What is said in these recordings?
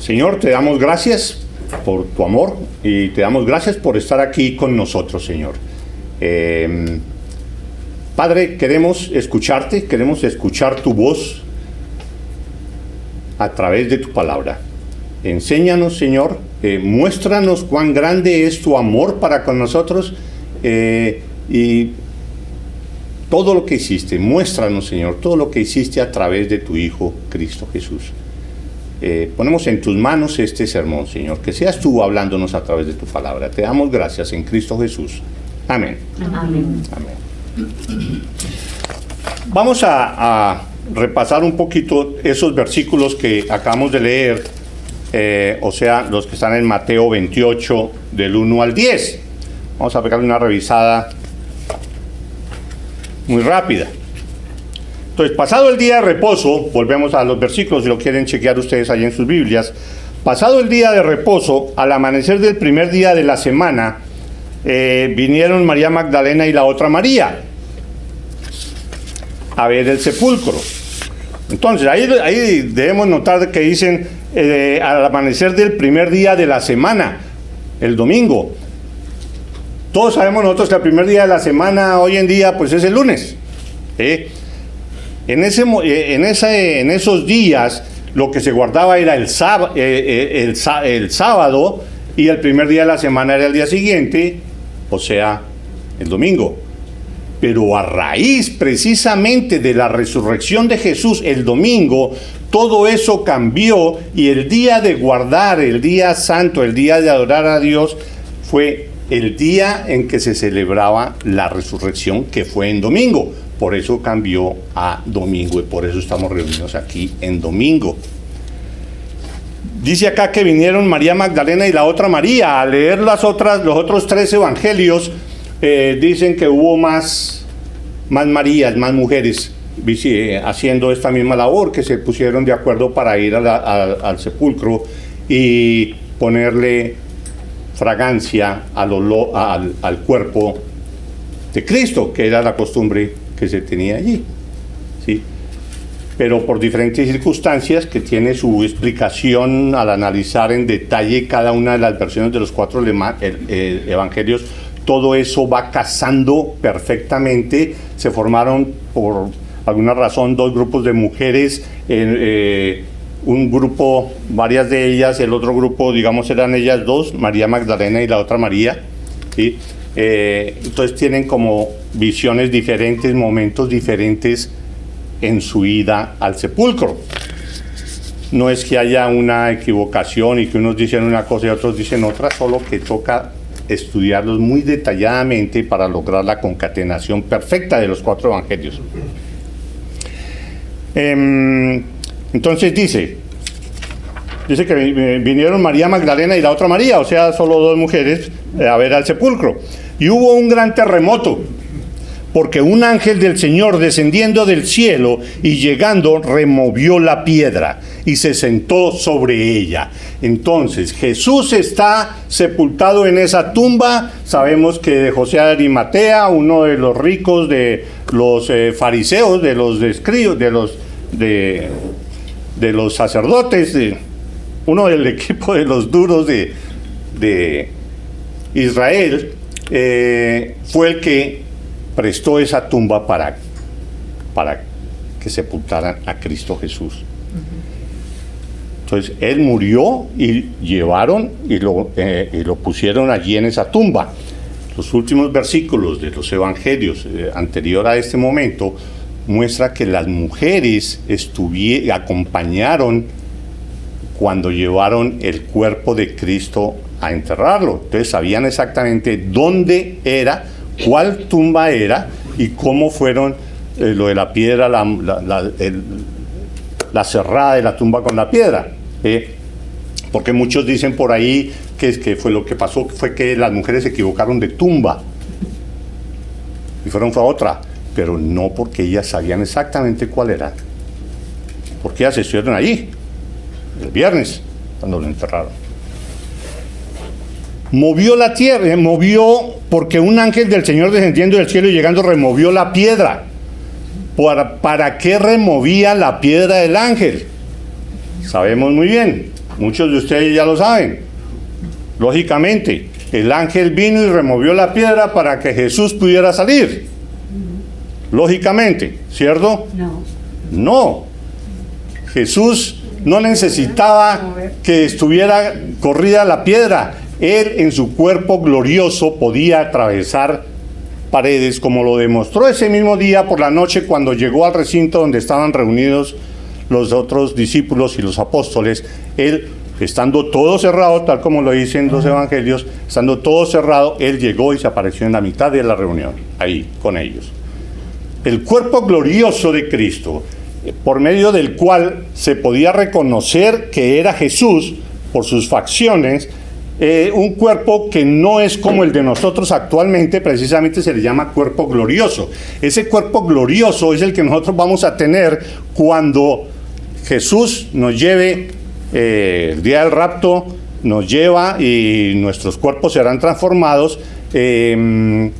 Señor, te damos gracias por tu amor y te damos gracias por estar aquí con nosotros, Señor. Padre, queremos escucharte, queremos escuchar tu voz a través de tu palabra. Enséñanos, Señor, muéstranos cuán grande es tu amor para con nosotros y todo lo que hiciste. Muéstranos, Señor, todo lo que hiciste a través de tu Hijo, Cristo Jesús. Ponemos en tus manos este sermón, Señor, que seas tú hablándonos a través de tu palabra. Te damos gracias en Cristo Jesús. Amén. Amén. Amén. Vamos a repasar un poquito esos versículos que acabamos de leer, o sea, los que están en Mateo 28, del 1 al 10. Vamos a pegarle una revisada muy rápida. Entonces, pasado el día de reposo, volvemos a los versículos si lo quieren chequear ustedes ahí en sus Biblias. Pasado el día de reposo, al amanecer del primer día de la semana, vinieron María Magdalena y la otra María a ver el sepulcro. Entonces, ahí debemos notar que dicen al amanecer del primer día de la semana, el domingo. Todos sabemos nosotros que el primer día de la semana hoy en día pues es el lunes. En esos días lo que se guardaba era el sábado, y el primer día de la semana era el día siguiente, o sea, el domingo. Pero a raíz precisamente de la resurrección de Jesús el domingo, todo eso cambió y el día de guardar, el día santo, el día de adorar a Dios, fue el día en que se celebraba la resurrección, que fue en domingo. Por eso cambió a domingo y por eso estamos reunidos aquí en domingo. Dice acá que vinieron María Magdalena y la otra María. Al leer los otros 3 evangelios, dicen que hubo más Marías, más mujeres haciendo esta misma labor, que se pusieron de acuerdo para ir al sepulcro y ponerle fragancia al cuerpo de Cristo, que era la costumbre que se tenía allí, ¿sí? Pero por diferentes circunstancias que tiene su explicación al analizar en detalle cada una de las versiones de los 4 evangelios, todo eso va casando perfectamente. Se formaron por alguna razón 2 grupos de mujeres, un grupo, varias de ellas, el otro grupo, digamos, eran ellas 2, María Magdalena y la otra María, ¿sí? Entonces tienen como visiones diferentes, momentos diferentes en su ida al sepulcro. No es que haya una equivocación y que unos dicen una cosa y otros dicen otra, solo que toca estudiarlos muy detalladamente para lograr la concatenación perfecta de los 4 evangelios. Entonces dice que vinieron María Magdalena y la otra María, o sea, solo 2 mujeres, a ver al sepulcro. Y hubo un gran terremoto, porque un ángel del Señor descendiendo del cielo y llegando removió la piedra y se sentó sobre ella. Entonces Jesús está sepultado en esa tumba. Sabemos que de José de Arimatea, uno de los ricos de los fariseos, de los escribas, de los sacerdotes, uno del equipo de los duros de Israel, fue el que prestó esa tumba para que sepultaran a Cristo Jesús. Entonces él murió y llevaron y lo pusieron allí en esa tumba. Los últimos versículos de los evangelios anterior a este momento muestra que las mujeres acompañaron cuando llevaron el cuerpo de Cristo a enterrarlo. Entonces sabían exactamente dónde era, cuál tumba era y cómo fueron lo de la piedra, la cerrada de la tumba con la piedra. Porque muchos dicen por ahí que fue lo que pasó, fue que las mujeres se equivocaron de tumba y fueron a otra, pero no porque ellas sabían exactamente cuál era, porque ellas estuvieron allí el viernes cuando lo enterraron. Movió la tierra, porque un ángel del Señor descendiendo del cielo y llegando removió la piedra. ¿Para qué removía la piedra del ángel? Sabemos muy bien, Muchos de ustedes ya lo saben. Lógicamente, el ángel vino y removió la piedra para que Jesús pudiera salir. Lógicamente, ¿cierto? No. Jesús no necesitaba que estuviera corrida la piedra. Él en su cuerpo glorioso podía atravesar paredes, como lo demostró ese mismo día por la noche cuando llegó al recinto donde estaban reunidos los otros discípulos y los apóstoles. Él, estando todo cerrado, tal como lo dicen los evangelios, estando todo cerrado, él llegó y se apareció en la mitad de la reunión, ahí con ellos. El cuerpo glorioso de Cristo, por medio del cual se podía reconocer que era Jesús por sus facciones, un cuerpo que no es como el de nosotros actualmente, precisamente se le llama cuerpo glorioso. Ese cuerpo glorioso es el que nosotros vamos a tener cuando Jesús nos lleve, el día del rapto nos lleva y nuestros cuerpos serán transformados en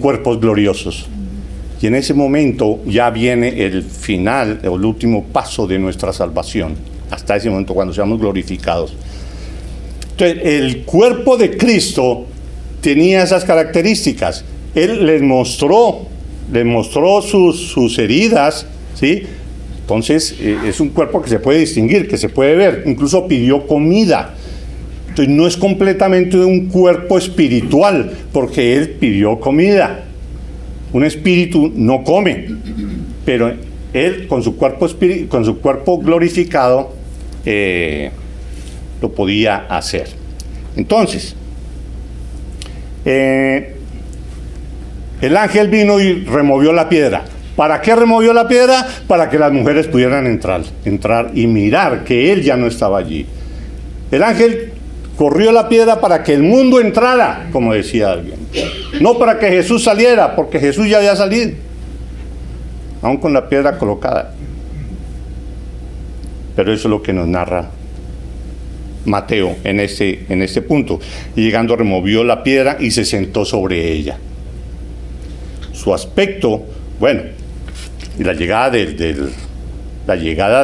cuerpos gloriosos. Y en ese momento ya viene el final, el último paso de nuestra salvación, hasta ese momento cuando seamos glorificados. Entonces, el cuerpo de Cristo tenía esas características. Él les mostró sus heridas, ¿sí? Entonces, es un cuerpo que se puede distinguir, que se puede ver. Incluso pidió comida. Entonces, no es completamente un cuerpo espiritual, porque Él pidió comida. Un espíritu no come, pero Él con su cuerpo glorificado lo podía hacer. Entonces, el ángel vino y removió la piedra. ¿Para qué removió la piedra? Para que las mujeres pudieran entrar y mirar que Él ya no estaba allí. El ángel corrió la piedra para que el mundo entrara, como decía alguien. No para que Jesús saliera, porque Jesús ya había salido, aún con la piedra colocada. Pero eso es lo que nos narra Mateo en este punto. Y llegando removió la piedra y se sentó sobre ella. Su aspecto, bueno, y la llegada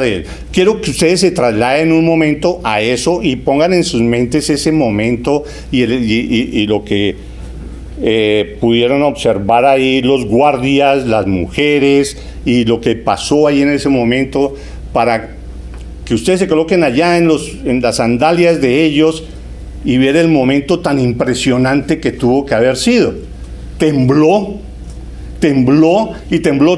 de quiero que ustedes se trasladen un momento a eso y pongan en sus mentes ese momento y lo que pudieron observar ahí los guardias, las mujeres y lo que pasó ahí en ese momento, para que ustedes se coloquen allá en las sandalias de ellos y ver el momento tan impresionante que tuvo que haber sido. Tembló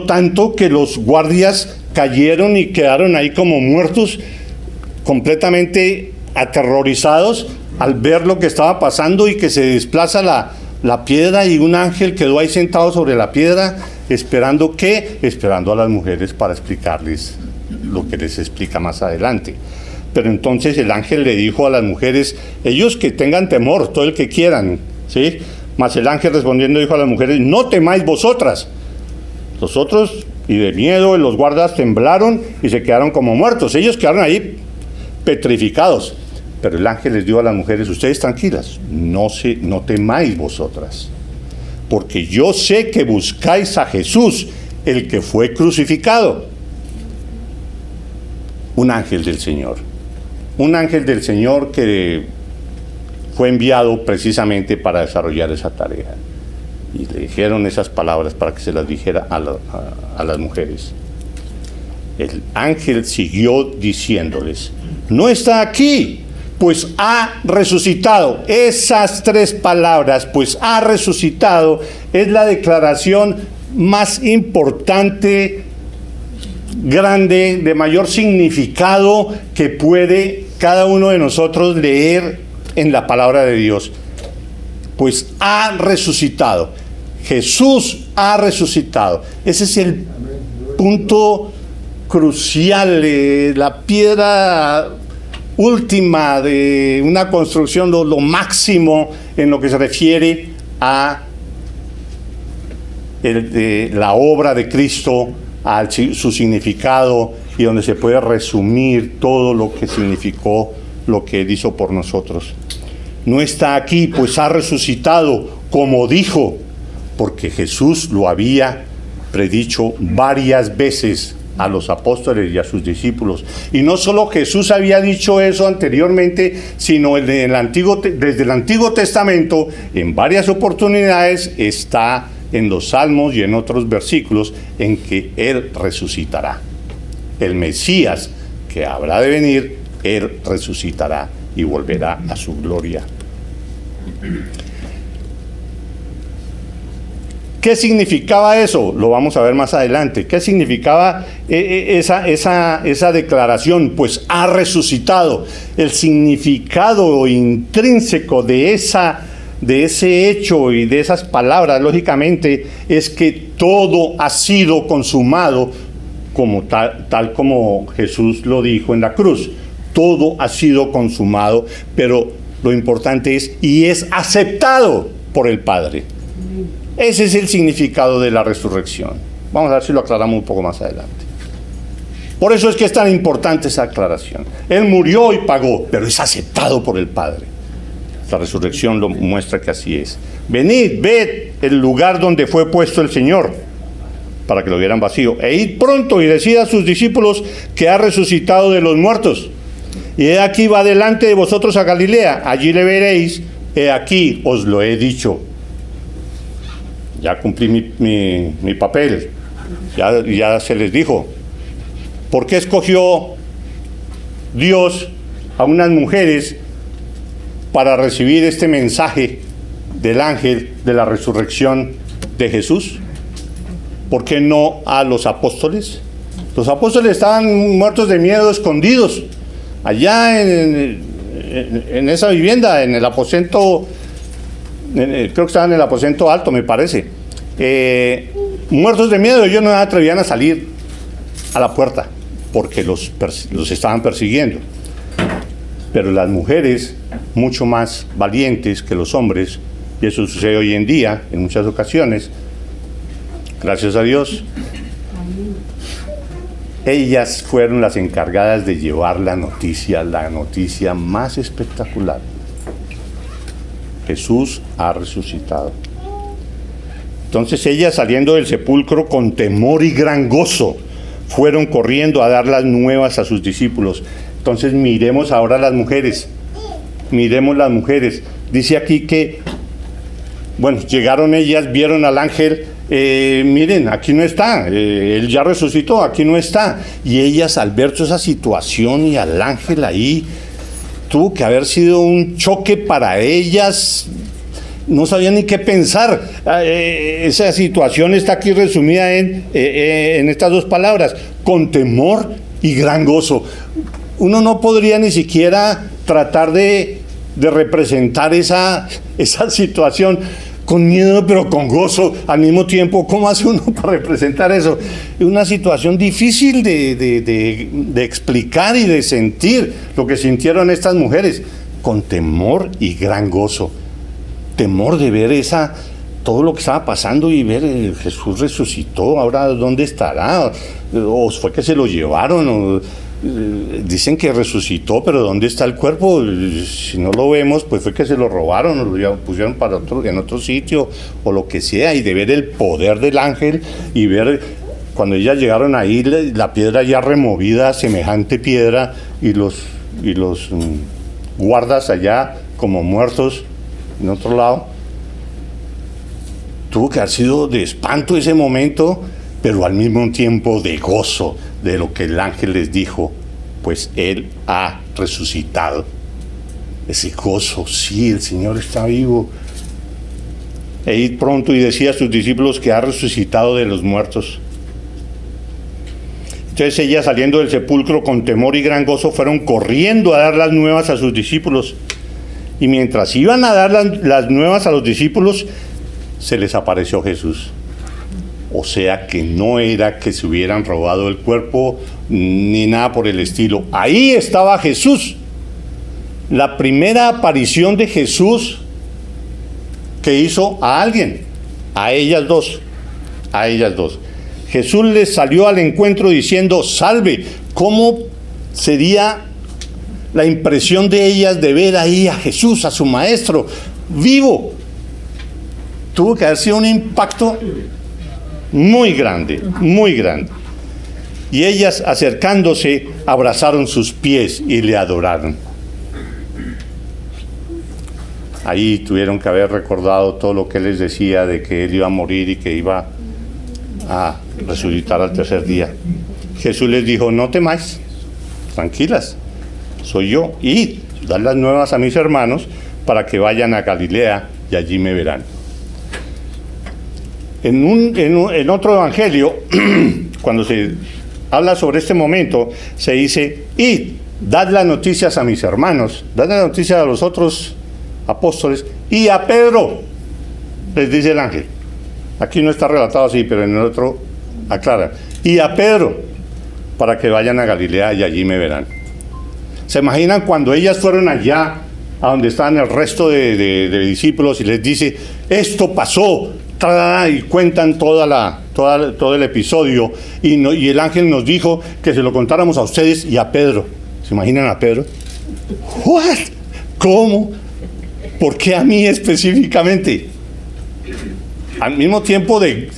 tanto que los guardias cayeron y quedaron ahí como muertos, completamente aterrorizados al ver lo que estaba pasando y que se desplaza la piedra y un ángel quedó ahí sentado sobre la piedra esperando a las mujeres para explicarles lo que les explica más adelante. Pero entonces el ángel le dijo a las mujeres, ellos que tengan temor, todo el que quieran, ¿sí? Mas el ángel respondiendo dijo a las mujeres, no temáis vosotras. Los otros, y de miedo, los guardas temblaron y se quedaron como muertos. Ellos quedaron ahí petrificados. Pero el ángel les dijo a las mujeres, ustedes tranquilas, no temáis vosotras, porque yo sé que buscáis a Jesús, el que fue crucificado. Un ángel del Señor que fue enviado precisamente para desarrollar esa tarea. Y le dijeron esas palabras para que se las dijera a las mujeres. El ángel siguió diciéndoles, no está aquí, pues ha resucitado. Esas tres palabras, pues ha resucitado, es la declaración más importante, grande, de mayor significado que puede cada uno de nosotros leer en la palabra de Dios. Pues ha resucitado. Jesús ha resucitado. Ese es el punto crucial, la piedra última de una construcción, lo máximo en lo que se refiere a la obra de Cristo, a su significado, y donde se puede resumir todo lo que significó lo que Él hizo por nosotros. No está aquí, pues ha resucitado, como dijo, porque Jesús lo había predicho varias veces a los apóstoles y a sus discípulos. Y no solo Jesús había dicho eso anteriormente, sino desde el Antiguo Testamento, en varias oportunidades, está en los Salmos y en otros versículos, en que Él resucitará. El Mesías que habrá de venir, Él resucitará y volverá a su gloria. ¿Qué significaba eso? Lo vamos a ver más adelante. ¿Qué significaba esa declaración? Pues ha resucitado. El significado intrínseco de ese hecho y de esas palabras, lógicamente, es que todo ha sido consumado, como tal como Jesús lo dijo en la cruz. Todo ha sido consumado, pero lo importante es, y es aceptado por el Padre. Ese es el significado de la resurrección. Vamos a ver si lo aclaramos un poco más adelante. Por eso es que es tan importante esa aclaración. Él murió y pagó, pero es aceptado por el Padre. La resurrección lo muestra que así es. Venid, ved el lugar donde fue puesto el Señor, para que lo vieran vacío. E id pronto y decid a sus discípulos que ha resucitado de los muertos. Y he aquí va delante de vosotros a Galilea. Allí le veréis. He aquí os lo he dicho. Ya cumplí mi papel, ya se les dijo. ¿Por qué escogió Dios a unas mujeres para recibir este mensaje del ángel de la resurrección de Jesús? ¿Por qué no a los apóstoles? Los apóstoles estaban muertos de miedo, escondidos, allá en esa vivienda, en el aposento. Creo que estaban en el aposento alto, me parece. Muertos de miedo, ellos no se atrevían a salir a la puerta porque los estaban persiguiendo. Pero las mujeres, mucho más valientes que los hombres, y eso sucede hoy en día en muchas ocasiones, gracias a Dios, ellas fueron las encargadas de llevar la noticia más espectacular. Jesús ha resucitado. Entonces ellas, saliendo del sepulcro con temor y gran gozo, fueron corriendo a dar las nuevas a sus discípulos. Entonces miremos ahora las mujeres. Miremos las mujeres. Dice aquí que, bueno, llegaron ellas, vieron al ángel. Miren, aquí no está. Él ya resucitó, aquí no está. Y ellas, al ver toda esa situación y al ángel ahí, tuvo que haber sido un choque para ellas. No sabían ni qué pensar. Esa situación está aquí resumida en estas dos palabras: con temor y gran gozo. Uno no podría ni siquiera tratar de representar esa situación con miedo pero con gozo al mismo tiempo. ¿Cómo hace uno para representar eso? Es una situación difícil de explicar y de sentir lo que sintieron estas mujeres, con temor y gran gozo. Temor de ver todo lo que estaba pasando y ver Jesús resucitó. Ahora, ¿dónde estará? ¿O fue que se lo llevaron? Dicen que resucitó, pero ¿dónde está el cuerpo? Si no lo vemos, pues fue que se lo robaron, o lo pusieron en otro sitio, o lo que sea. Y de ver el poder del ángel y ver cuando ellas llegaron ahí, la piedra ya removida, semejante piedra, y los guardas allá como muertos en otro lado. Tuvo que haber sido de espanto ese momento, pero al mismo tiempo de gozo de lo que el ángel les dijo, pues Él ha resucitado. Ese gozo, sí, el Señor está vivo. E id pronto y decid a sus discípulos que ha resucitado de los muertos. Entonces ellas, saliendo del sepulcro con temor y gran gozo, fueron corriendo a dar las nuevas a sus discípulos. Y mientras iban a dar las nuevas a los discípulos, se les apareció Jesús. O sea que no era que se hubieran robado el cuerpo ni nada por el estilo. Ahí estaba Jesús. La primera aparición de Jesús que hizo a alguien, a ellas dos. Jesús les salió al encuentro diciendo: salve. ¿Cómo sería la impresión de ellas de ver ahí a Jesús, a su maestro, vivo? Tuvo que haber sido un impacto muy grande, muy grande. Y ellas, acercándose, abrazaron sus pies y le adoraron. Ahí tuvieron que haber recordado todo lo que él les decía de que él iba a morir y que iba a resucitar al tercer día. Jesús les dijo: no temáis, tranquilas, soy yo. Id, dad las nuevas a mis hermanos para que vayan a Galilea y allí me verán. En otro evangelio, cuando se habla sobre este momento, se dice: id, dad las noticias a mis hermanos, dad las noticias a los otros apóstoles y a Pedro, les dice el ángel. Aquí no está relatado así, pero en el otro aclara: y a Pedro, para que vayan a Galilea y allí me verán. ¿Se imaginan cuando ellas fueron allá, a donde estaban el resto de discípulos, y les dice: esto pasó, y cuentan todo el episodio, y el ángel nos dijo que se lo contáramos a ustedes y a Pedro? ¿Se imaginan a Pedro? ¿What? ¿Cómo? ¿Por qué a mí específicamente? Al mismo tiempo el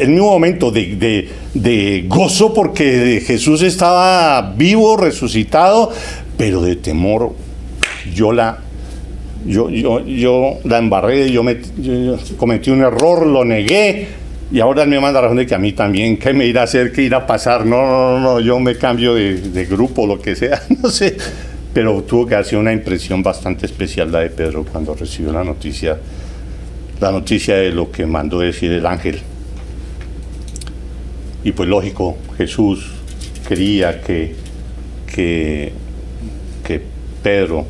mismo momento de gozo porque Jesús estaba vivo, resucitado, pero de temor. Yo la embarré, yo cometí un error, lo negué, y ahora él me manda razón de que a mí también, ¿qué me irá a hacer? ¿Qué irá a pasar? No, yo me cambio de grupo, lo que sea, no sé. Pero tuvo que hacer una impresión bastante especial la de Pedro cuando recibió la noticia de lo que mandó decir el ángel. Y pues lógico, Jesús quería que Pedro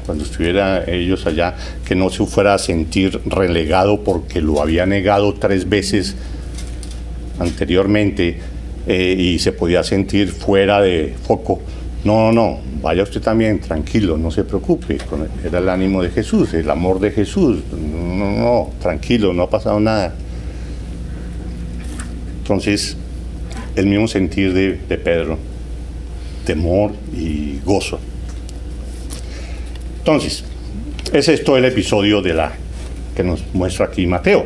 cuando estuviera ellos allá, que no se fuera a sentir relegado porque lo había negado 3 veces anteriormente, y se podía sentir fuera de foco. No, vaya usted también, tranquilo, no se preocupe. Era el ánimo de Jesús, el amor de Jesús. No, tranquilo, no ha pasado nada. Entonces, el mismo sentir de Pedro, temor y gozo. Entonces, ese es todo el episodio que nos muestra aquí Mateo.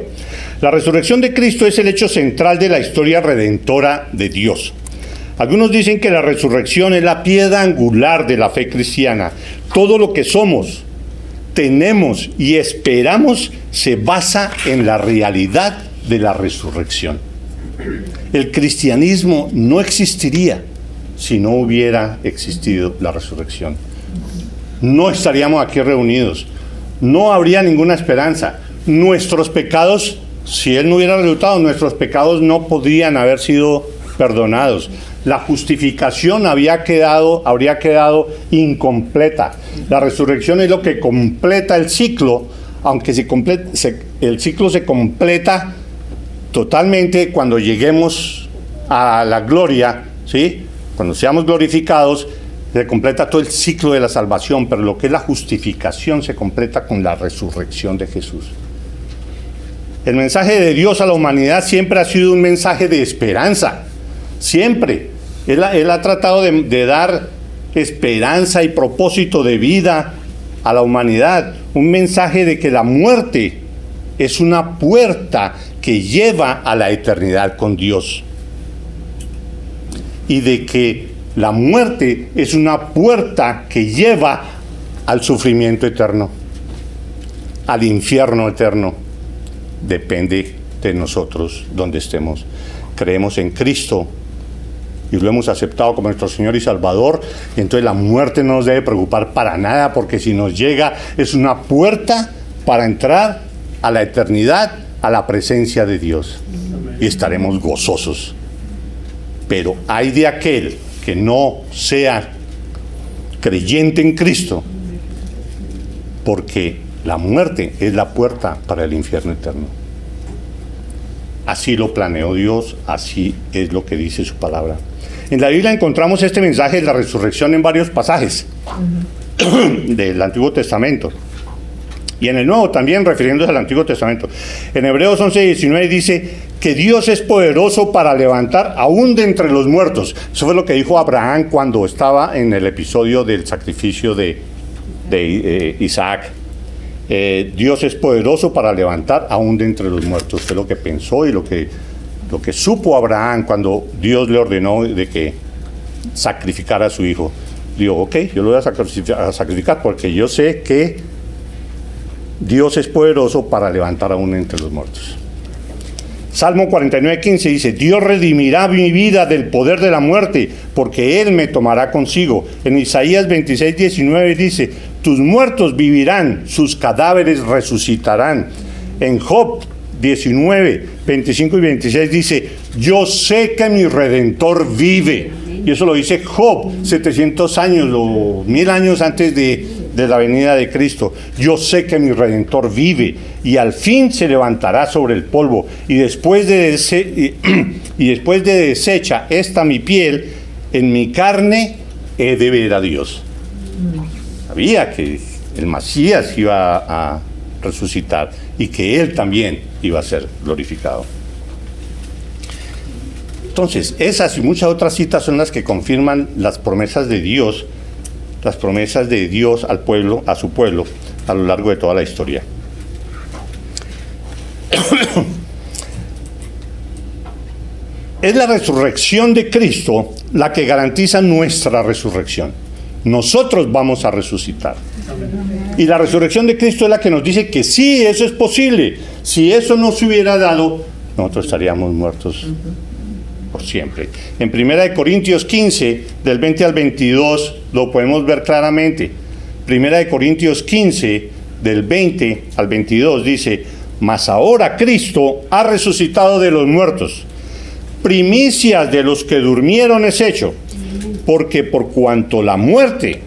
La resurrección de Cristo es el hecho central de la historia redentora de Dios. Algunos dicen que la resurrección es la piedra angular de la fe cristiana. Todo lo que somos, tenemos y esperamos se basa en la realidad de la resurrección. El cristianismo no existiría si no hubiera existido la resurrección. No estaríamos aquí reunidos. No habría ninguna esperanza. Nuestros pecados, si Él no hubiera resucitado, nuestros pecados no podrían haber sido perdonados. La justificación habría quedado incompleta. La resurrección es lo que completa el ciclo, aunque el ciclo se completa totalmente cuando lleguemos a la gloria, ¿sí? Cuando seamos glorificados, se completa todo el ciclo de la salvación, pero lo que es la justificación se completa con la resurrección de Jesús. El mensaje de Dios a la humanidad siempre ha sido un mensaje de esperanza, siempre. Él ha tratado de dar esperanza y propósito de vida a la humanidad, un mensaje de que la muerte es una puerta que lleva a la eternidad con Dios, y de que la muerte es una puerta que lleva al sufrimiento eterno, al infierno eterno. Depende de nosotros donde estemos. Creemos en Cristo y lo hemos aceptado como nuestro Señor y Salvador, y entonces la muerte no nos debe preocupar para nada, porque si nos llega es una puerta para entrar a la eternidad, a la presencia de Dios, y estaremos gozosos. Pero hay de aquel que no sea creyente en Cristo, porque la muerte es la puerta para el infierno eterno. Así lo planeó Dios, así es lo que dice su palabra. En la Biblia encontramos este mensaje de la resurrección en varios pasajes del Antiguo Testamento. Y en el Nuevo también, refiriéndose al Antiguo Testamento. En Hebreos 11:19 dice que Dios es poderoso para levantar aún de entre los muertos. Eso fue lo que dijo Abraham cuando estaba en el episodio del sacrificio de Isaac. Dios es poderoso para levantar aún de entre los muertos. Fue lo que pensó y lo que lo que supo Abraham cuando Dios le ordenó de que sacrificara a su hijo. Dijo, ok, yo lo voy a sacrificar porque yo sé que Dios es poderoso para levantar a uno entre los muertos. Salmo 49:15 dice, Dios redimirá mi vida del poder de la muerte, porque Él me tomará consigo. En Isaías 26:19 dice, tus muertos vivirán, sus cadáveres resucitarán. En Job 19:25 y 26 dice, yo sé que mi Redentor vive. Y eso lo dice Job 700 años o 1000 años antes de la venida de Cristo. Yo sé que mi Redentor vive y al fin se levantará sobre el polvo. Y después de deshecha esta mi piel, en mi carne he de ver a Dios. Sabía que el Mesías iba a resucitar y que Él también iba a ser glorificado. Entonces, esas y muchas otras citas son las que confirman las promesas de Dios al pueblo, a su pueblo, a lo largo de toda la historia. Es la resurrección de Cristo la que garantiza nuestra resurrección. Nosotros vamos a resucitar. Y la resurrección de Cristo es la que nos dice que sí, eso es posible. Si eso no se hubiera dado, nosotros estaríamos muertos por siempre. En 1 Corintios 15, del 20 al 22, lo podemos ver claramente. 1 Corintios 15, del 20 al 22, dice, mas ahora Cristo ha resucitado de los muertos. Primicias de los que durmieron es hecho, porque por cuanto la muerte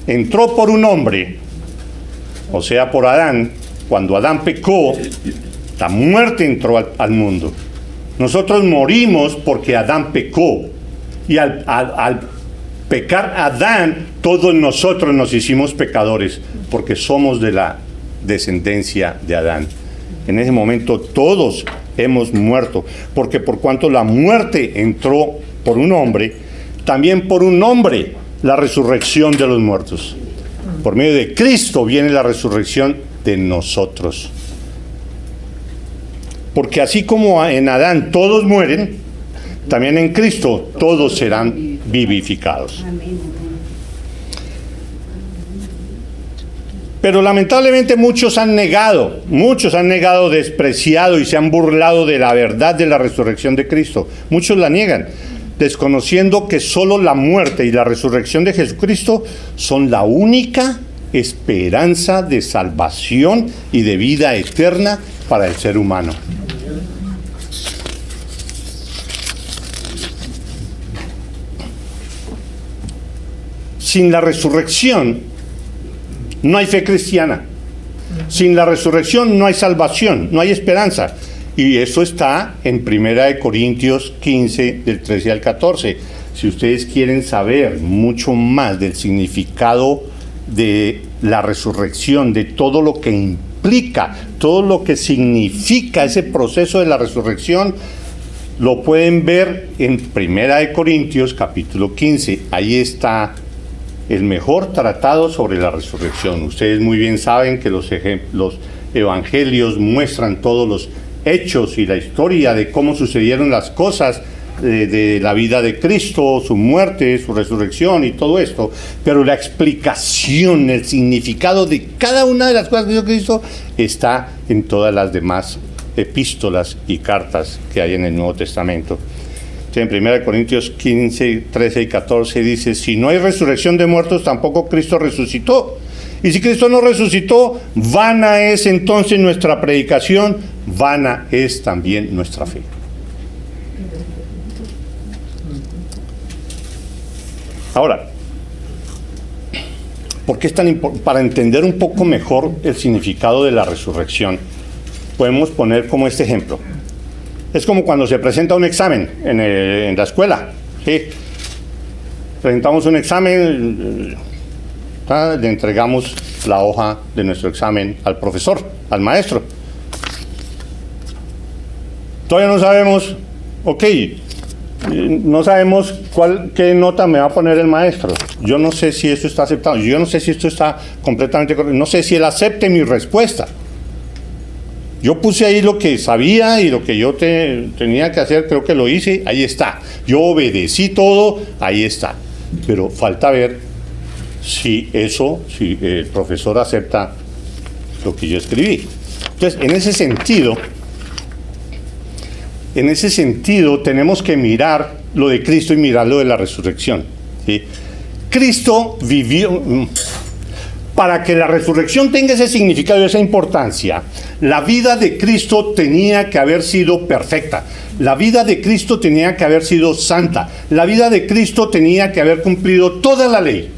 entró por un hombre, o sea, por Adán, cuando Adán pecó, la muerte entró al mundo. Nosotros morimos porque Adán pecó. Y al pecar Adán, todos nosotros nos hicimos pecadores, porque somos de la descendencia de Adán. En ese momento todos hemos muerto, porque por cuanto la muerte entró por un hombre, también por un hombre la resurrección de los muertos. Por medio de Cristo viene la resurrección de nosotros. Porque así como en Adán todos mueren, también en Cristo todos serán vivificados. Pero lamentablemente muchos han negado, despreciado y se han burlado de la verdad de la resurrección de Cristo. Muchos la niegan, desconociendo que solo la muerte y la resurrección de Jesucristo son la única esperanza de salvación y de vida eterna para el ser humano. Sin la resurrección no hay fe cristiana. Sin la resurrección no hay salvación, no hay esperanza. Y eso está en 1 Corintios 15, del 13 al 14. Si ustedes quieren saber mucho más del significado de la resurrección, de todo lo que implica, todo lo que significa ese proceso de la resurrección, lo pueden ver en 1 Corintios capítulo 15. Ahí está el mejor tratado sobre la resurrección. Ustedes muy bien saben que los evangelios muestran todos los hechos y la historia de cómo sucedieron las cosas de la vida de Cristo, su muerte, su resurrección y todo esto, pero la explicación, el significado de cada una de las cosas que hizo Cristo está en todas las demás epístolas y cartas que hay en el Nuevo Testamento. En 1 Corintios 15, 13 y 14 dice, si no hay resurrección de muertos, tampoco Cristo resucitó. Y si Cristo no resucitó, vana es entonces nuestra predicación, vana es también nuestra fe. Ahora, ¿por qué es tan importante? Para entender un poco mejor el significado de la resurrección, podemos poner como este ejemplo. Es como cuando se presenta un examen en la escuela, ¿sí? Presentamos un examen, le entregamos la hoja de nuestro examen al profesor, al maestro. Todavía no sabemos, no sabemos qué nota me va a poner el maestro. Yo no sé si esto está aceptado, yo no sé si esto está completamente correcto, no sé si él acepte mi respuesta. Yo puse ahí lo que sabía y lo que yo tenía que hacer, creo que lo hice, ahí está. Yo obedecí todo, ahí está. Pero falta ver si el profesor acepta lo que yo escribí. Entonces, en ese sentido tenemos que mirar lo de Cristo y mirar lo de la resurrección, ¿sí? Cristo vivió. Para que la resurrección tenga ese significado y esa importancia, la vida de Cristo tenía que haber sido perfecta. La vida de Cristo tenía que haber sido santa. La vida de Cristo tenía que haber cumplido toda la ley.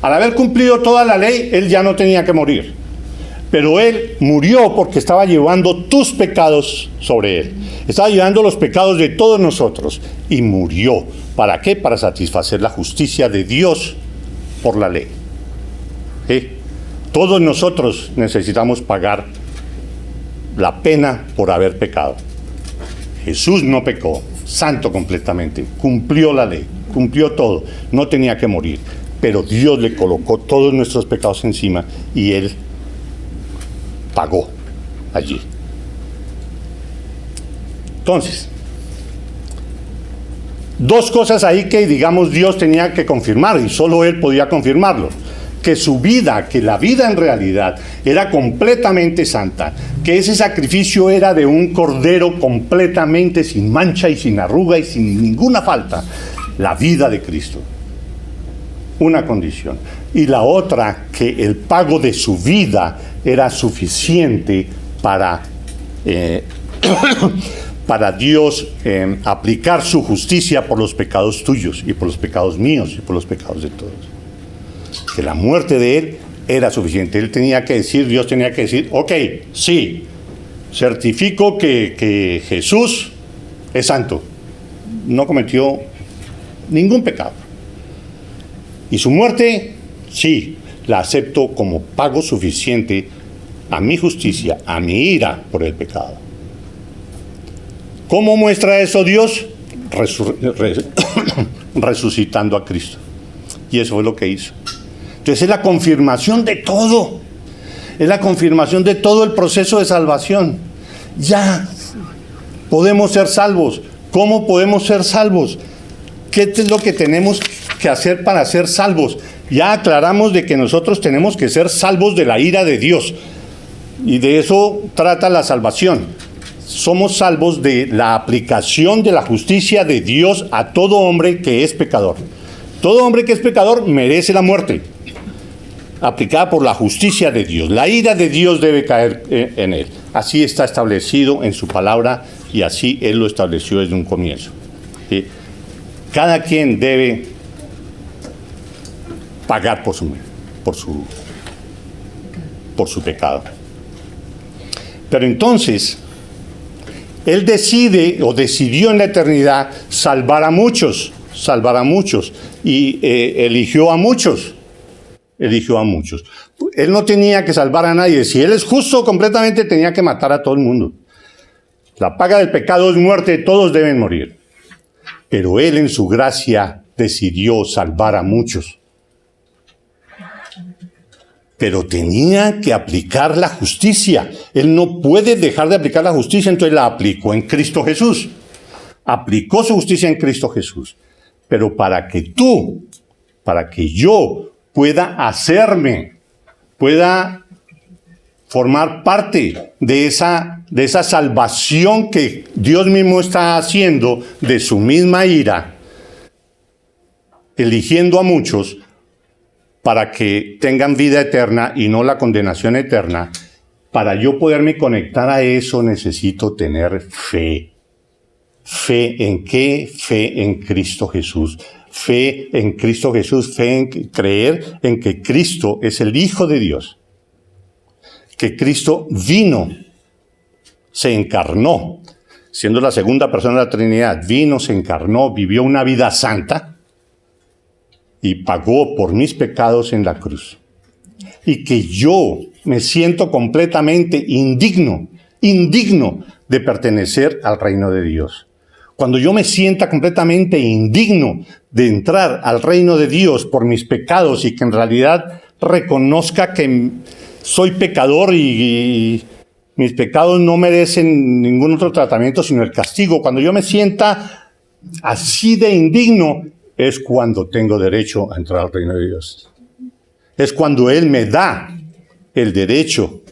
Al haber cumplido toda la ley, Él ya no tenía que morir. Pero Él murió porque estaba llevando tus pecados sobre Él. Estaba llevando los pecados de todos nosotros. Y murió. ¿Para qué? Para satisfacer la justicia de Dios por la ley. ¿Sí? Todos nosotros necesitamos pagar la pena por haber pecado. Jesús no pecó, santo completamente, cumplió la ley, cumplió todo, no tenía que morir, pero Dios le colocó todos nuestros pecados encima y Él pagó allí. Entonces, dos cosas ahí que, digamos, Dios tenía que confirmar y solo Él podía confirmarlo. Que su vida, que la vida en realidad era completamente santa, que ese sacrificio era de un cordero completamente sin mancha y sin arruga y sin ninguna falta. La vida de Cristo. Una condición. Y la otra, que el pago de su vida era suficiente para Dios aplicar su justicia por los pecados tuyos y por los pecados míos y por los pecados de todos. Que la muerte de Él era suficiente. Él tenía que decir, Dios tenía que decir, ok, sí, certifico que Jesús es santo. No cometió ningún pecado. Y su muerte, sí, la acepto como pago suficiente a mi justicia, a mi ira por el pecado. ¿Cómo muestra eso Dios? Resucitando a Cristo. Y eso fue lo que hizo. Entonces es la confirmación de todo. Es la confirmación de todo el proceso de salvación. Ya podemos ser salvos. ¿Cómo podemos ser salvos? ¿Qué es lo que tenemos que hacer para ser salvos? Ya aclaramos de que nosotros tenemos que ser salvos de la ira de Dios. Y de eso trata la salvación. Somos salvos de la aplicación de la justicia de Dios a todo hombre que es pecador. Todo hombre que es pecador merece la muerte, aplicada por la justicia de Dios. La ira de Dios debe caer en él. Así está establecido en su palabra y así Él lo estableció desde un comienzo. ¿Sí? Cada quien debe pagar por su pecado. Pero entonces, Él decidió en la eternidad salvar a muchos, y eligió a muchos. Él no tenía que salvar a nadie. Si Él es justo completamente, tenía que matar a todo el mundo. La paga del pecado es muerte, todos deben morir. Pero Él en su gracia decidió salvar a muchos. Pero tenía que aplicar la justicia. Él no puede dejar de aplicar la justicia, entonces la aplicó en Cristo Jesús. Aplicó su justicia en Cristo Jesús. Pero para que yo pueda formar parte de esa salvación que Dios mismo está haciendo de su misma ira, eligiendo a muchos para que tengan vida eterna y no la condenación eterna, para yo poderme conectar a eso necesito tener fe. ¿Fe en qué? Fe en Cristo Jesús. Fe en Cristo Jesús, fe en creer en que Cristo es el Hijo de Dios. Que Cristo vino, se encarnó, siendo la segunda persona de la Trinidad, vino, se encarnó, vivió una vida santa y pagó por mis pecados en la cruz. Y que yo me siento completamente indigno de pertenecer al reino de Dios. Cuando yo me sienta completamente indigno de entrar al reino de Dios por mis pecados y que en realidad reconozca que soy pecador y mis pecados no merecen ningún otro tratamiento sino el castigo, cuando yo me sienta así de indigno, es cuando tengo derecho a entrar al reino de Dios. Es cuando Él me da el derecho.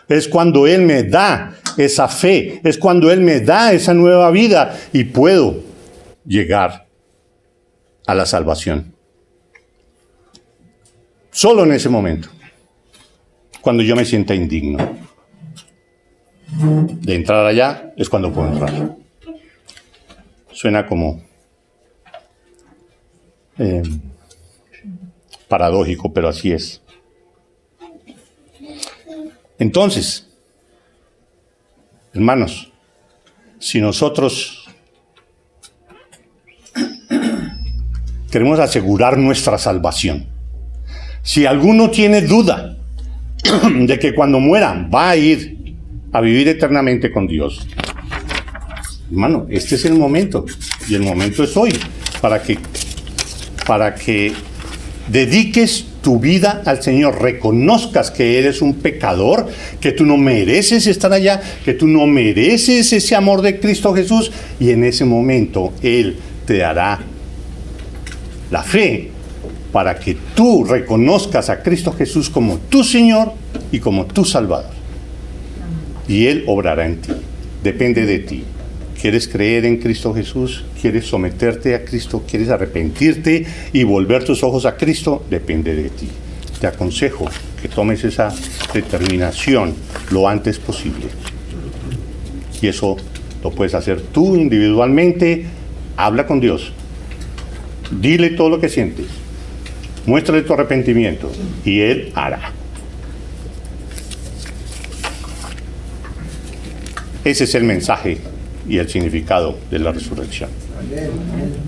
Es cuando Él me da esa fe. Es cuando Él me da esa nueva vida y puedo llegar a la salvación. Solo en ese momento, cuando yo me sienta indigno de entrar allá, es cuando puedo entrar. Suena como paradójico, pero así es. Entonces, hermanos, si nosotros queremos asegurar nuestra salvación, si alguno tiene duda de que cuando muera va a ir a vivir eternamente con Dios, hermano, este es el momento, y el momento es hoy, para que dediques tu vida al Señor, reconozcas que eres un pecador, que tú no mereces estar allá, que tú no mereces ese amor de Cristo Jesús, y en ese momento Él te dará la fe para que tú reconozcas a Cristo Jesús como tu Señor y como tu Salvador. Y Él obrará en ti. Depende de ti. ¿Quieres creer en Cristo Jesús? ¿Quieres someterte a Cristo? ¿Quieres arrepentirte y volver tus ojos a Cristo? Depende de ti. Te aconsejo que tomes esa determinación lo antes posible. Y eso lo puedes hacer tú individualmente. Habla con Dios. Dile todo lo que sientes. Muéstrale tu arrepentimiento y Él hará. Ese es el mensaje y el significado de la resurrección.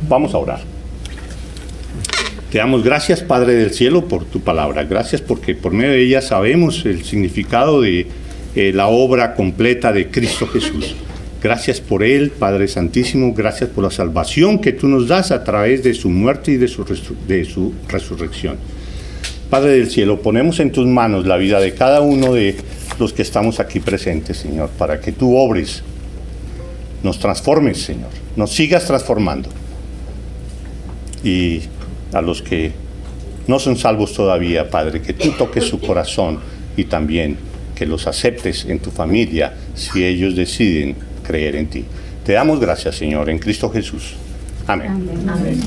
Vamos a orar. Te damos gracias, Padre del cielo, por tu palabra. Gracias porque por medio de ella sabemos el significado de la obra completa de Cristo Jesús. Gracias por Él, Padre Santísimo. Gracias por la salvación que tú nos das a través de su muerte y de su resurrección. Padre del cielo, ponemos en tus manos la vida de cada uno de los que estamos aquí presentes, Señor, para que tú obres, nos transformes, Señor, nos sigas transformando. Y a los que no son salvos todavía, Padre, que tú toques su corazón y también que los aceptes en tu familia si ellos deciden creer en ti. Te damos gracias, Señor, en Cristo Jesús. Amén. Amén. Amén.